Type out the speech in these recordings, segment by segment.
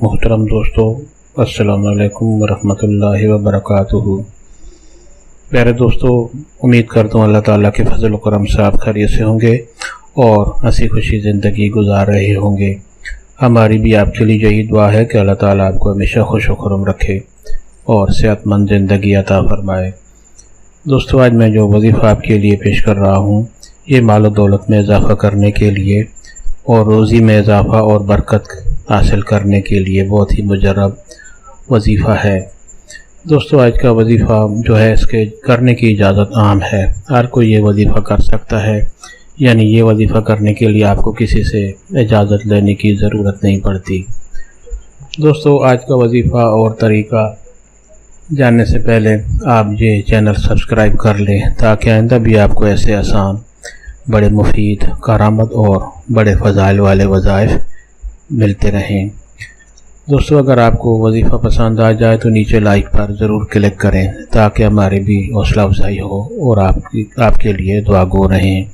محترم دوستو، السلام علیکم ورحمۃ اللہ وبرکاتہ۔ پیارے دوستو، امید کرتا ہوں اللہ تعالیٰ کے فضل و کرم سے آپ خیریت سے ہوں گے اور ہنسی خوشی زندگی گزار رہے ہوں گے۔ ہماری بھی آپ کے لیے یہی دعا ہے کہ اللہ تعالیٰ آپ کو ہمیشہ خوش و خرم رکھے اور صحت مند زندگی عطا فرمائے۔ دوستو، آج میں جو وظیفہ آپ کے لیے پیش کر رہا ہوں، یہ مال و دولت میں اضافہ کرنے کے لیے اور روزی میں اضافہ اور برکت حاصل کرنے کے لیے بہت ہی مجرب وظیفہ ہے۔ دوستو، آج کا وظیفہ جو ہے اس کے کرنے کی اجازت عام ہے، ہر کوئی یہ وظیفہ کر سکتا ہے، یعنی یہ وظیفہ کرنے کے لیے آپ کو کسی سے اجازت لینے کی ضرورت نہیں پڑتی۔ دوستو، آج کا وظیفہ اور طریقہ جاننے سے پہلے آپ یہ چینل سبسکرائب کر لیں تاکہ آئندہ بھی آپ کو ایسے آسان، بڑے مفید، کارآمد اور بڑے فضائل والے وظائف ملتے رہیں۔ دوستو، اگر آپ کو وظیفہ پسند آ جائے تو نیچے لائک پر ضرور کلک کریں تاکہ ہماری بھی حوصلہ افزائی ہو اور آپ کے لیے دعا گو رہیں۔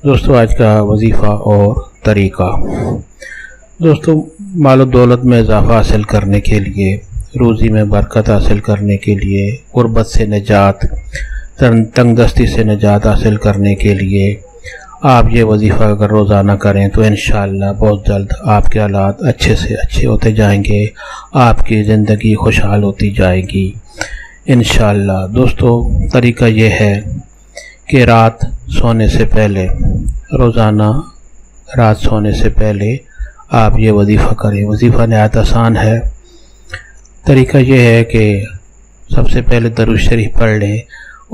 دوستو، آج کا وظیفہ اور طریقہ۔ دوستو، مال و دولت میں اضافہ حاصل کرنے کے لیے، روزی میں برکت حاصل کرنے کے لیے، غربت سے نجات، تنگ دستی سے نجات حاصل کرنے کے لیے آپ یہ وظیفہ اگر روزانہ کریں تو انشاءاللہ بہت جلد آپ کے حالات اچھے سے اچھے ہوتے جائیں گے، آپ کی زندگی خوشحال ہوتی جائے گی انشاءاللہ۔ دوستو، طریقہ یہ ہے کہ رات سونے سے پہلے، روزانہ رات سونے سے پہلے آپ یہ وظیفہ کریں۔ وظیفہ نہایت آسان ہے۔ طریقہ یہ ہے کہ سب سے پہلے درود شریف پڑھ لیں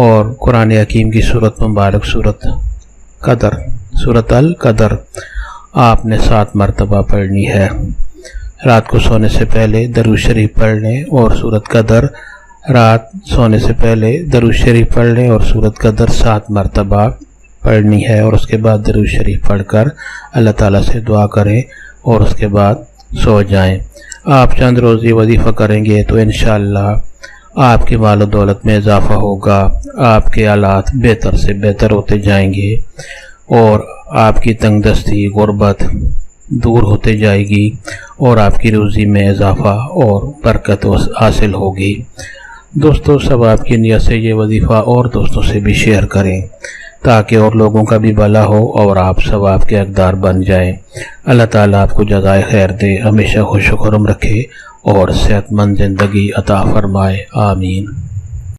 اور قرآن حکیم کی سورت مبارک سورت القدر آپ نے 7 مرتبہ پڑھنی ہے۔ رات کو سونے سے پہلے درود شریف پڑھ لیں اور سورت قدر، رات سونے سے پہلے درود شریف پڑھ لیں اور سورت قدر 7 مرتبہ پڑھنی ہے، اور اس کے بعد درود شریف پڑھ کر اللہ تعالیٰ سے دعا کریں اور اس کے بعد سو جائیں۔ آپ چند روز یہ وظیفہ کریں گے تو انشاءاللہ آپ کے مال و دولت میں اضافہ ہوگا، آپ کے حالات بہتر سے بہتر ہوتے جائیں گے اور آپ کی تنگ دستی، غربت دور ہوتے جائے گی اور آپ کی روزی میں اضافہ اور برکت حاصل ہوگی۔ دوستو، سب آپ کی نیت سے یہ وظیفہ اور دوستوں سے بھی شیئر کریں تاکہ اور لوگوں کا بھی بھلا ہو اور آپ سب آپ کے حقدار بن جائیں۔ اللہ تعالیٰ آپ کو جزائے خیر دے، ہمیشہ خوش و خرم رکھے اور صحت مند زندگی عطا فرمائے، آمین۔